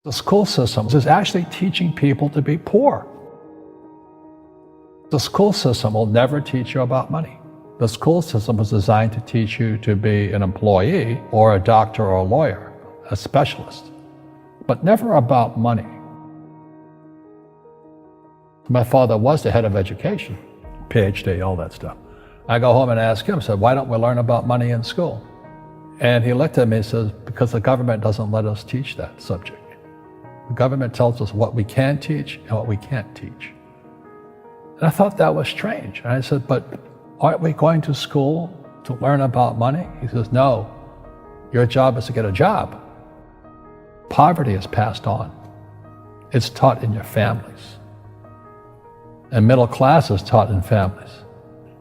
The school system is actually teaching people to be poor. The school system will never teach you about money. The school system is designed to teach you to be an employee or a doctor or a lawyer, a specialist, but never about money. My father was the head of education, PhD, all that stuff. I go home and ask him, I said, why don't we learn about money in school? And he looked at me and says, because the government doesn't let us teach that subject. The government tells us what we can teach and what we can't teach. And I thought that was strange. And I said, but aren't we going to school to learn about money? He says, no, your job is to get a job. Poverty is passed on. It's taught in your families. And middle class is taught in families.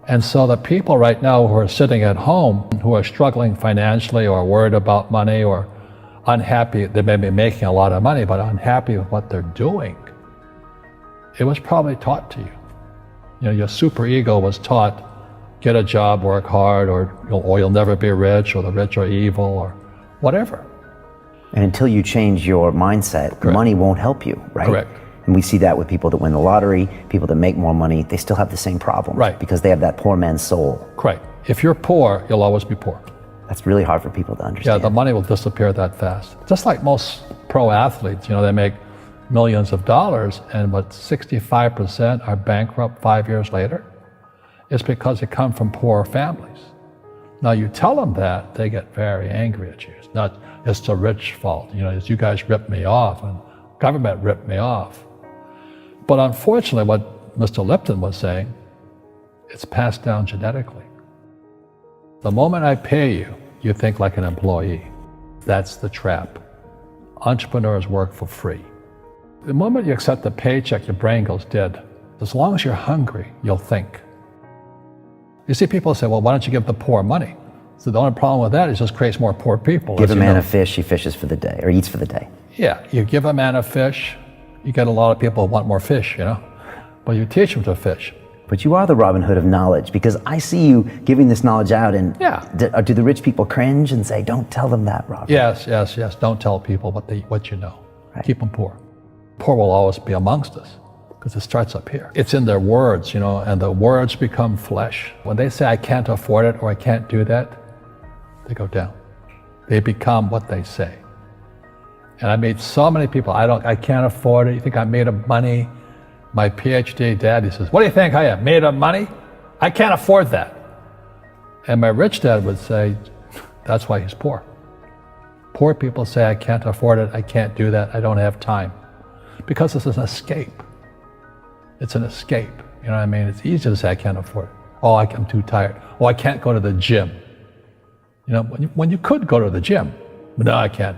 And so the people right now who are sitting at home, who are struggling financially or worried about money or unhappy, they may be making a lot of money, but unhappy with what they're doing, it was probably taught to you. You know, your superego was taught, get a job, work hard, or you'll never be rich, or the rich are evil, or whatever. And until you change your mindset, Correct. Money won't help you, right? Correct. And we see that with people that win the lottery, people that make more money, they still have the same problem. Right. Because they have that poor man's soul. Correct. If you're poor, you'll always be poor. That's really hard for people to understand. Yeah, the money will disappear that fast. Just like most pro athletes, you know, they make millions of dollars, and but 65% are bankrupt 5 years later. It's because they come from poor families. Now you tell them that, they get very angry at you. It's not, it's the rich fault. You know, it's you guys ripped me off and government ripped me off. But unfortunately, what Mr. Lipton was saying, it's passed down genetically. The moment I pay you, you think like an employee. That's the trap. Entrepreneurs work for free. The moment you accept the paycheck, your brain goes dead. As long as you're hungry, you'll think. You see people say, well, why don't you give the poor money? So the only problem with that is it just creates more poor people. Give a man a fish, he fishes for the day, or eats for the day. Yeah, you give a man a fish, you get a lot of people who want more fish, you know? But you teach them to fish. But you are the Robin Hood of knowledge, because I see you giving this knowledge out, and yeah. Do the rich people cringe and say, don't tell them that, Robin? Yes. Don't tell people what you know. Right. Keep them poor. Poor will always be amongst us, because it starts up here. It's in their words, you know, and the words become flesh. When they say, I can't afford it, or I can't do that, they go down. They become what they say. And I meet so many people, I can't afford it. You think I'm made of money? My PhD dad, he says, what do you think I am, made of money? I can't afford that. And my rich dad would say, that's why he's poor. Poor people say, I can't afford it, I can't do that, I don't have time. Because it's an escape. It's an escape, you know what I mean? It's easy to say, I can't afford it. Oh, I'm too tired. Oh, I can't go to the gym. You know, when you could go to the gym, but no, I can't.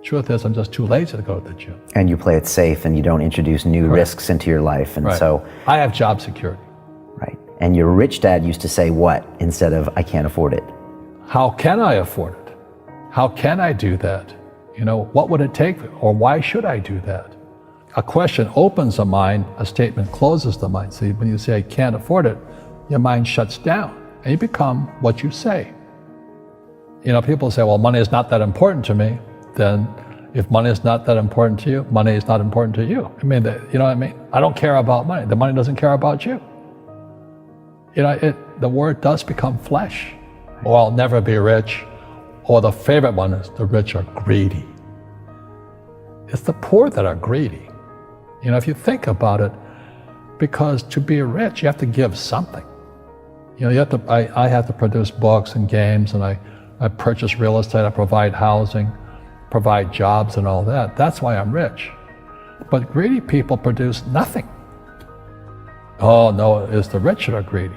Truth is, I'm just too lazy to go to the gym. And you play it safe, and you don't introduce new risks into your life, and so... I have job security. Right. And your rich dad used to say what instead of, I can't afford it? How can I afford it? How can I do that? You know, what would it take, or why should I do that? A question opens the mind, a statement closes the mind. See, when you say, I can't afford it, your mind shuts down, and you become what you say. You know, people say, well, money is not that important to me. Then if money is not that important to you, money is not important to you. I mean, you know what I mean? I don't care about money. The money doesn't care about you. You know, the word does become flesh. Or I'll never be rich. Or the favorite one is the rich are greedy. It's the poor that are greedy. You know, if you think about it, because to be rich, you have to give something. You know, I have to produce books and games, and I purchase real estate, I provide housing, provide jobs and all that. That's why I'm rich. But greedy people produce nothing. Oh no, it's the rich that are greedy.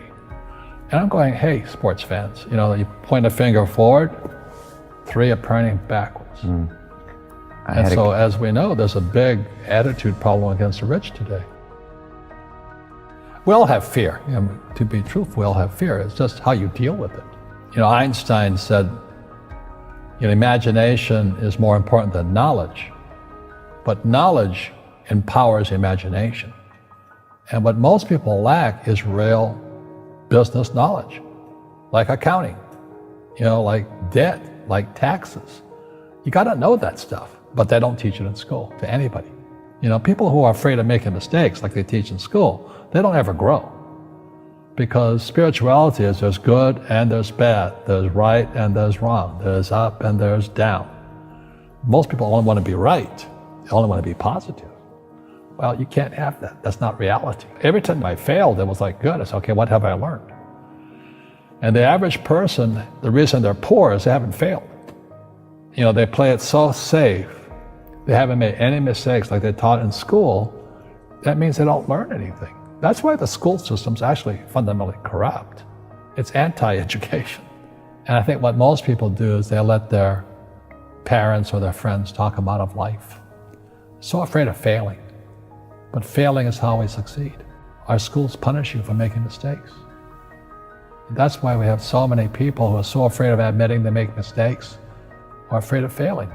And I'm going, hey, sports fans, you know, you point a finger forward, three are pointing backwards. And so as we know, there's a big attitude problem against the rich today. We all have fear. You know, to be truthful, we all have fear. It's just how you deal with it. You know, Einstein said, you know, imagination is more important than knowledge, but knowledge empowers imagination. And what most people lack is real business knowledge, like accounting, you know, like debt, like taxes. You got to know that stuff. but they don't teach it in school to anybody. You know, people who are afraid of making mistakes like they teach in school, they don't ever grow. Because spirituality is there's good and there's bad, there's right and there's wrong, there's up and there's down. Most people only want to be right, they only want to be positive. Well, you can't have that. That's not reality. Every time I failed, it was like, good. I said, okay, what have I learned? And the average person, the reason they're poor is they haven't failed. You know, they play it so safe. They haven't made any mistakes like they taught in school. That means they don't learn anything. That's why the school system's actually fundamentally corrupt. It's anti-education. And I think what most people do is they let their parents or their friends talk them out of life. So afraid of failing. But failing is how we succeed. Our schools punish you for making mistakes. That's why we have so many people who are so afraid of admitting they make mistakes or afraid of failing.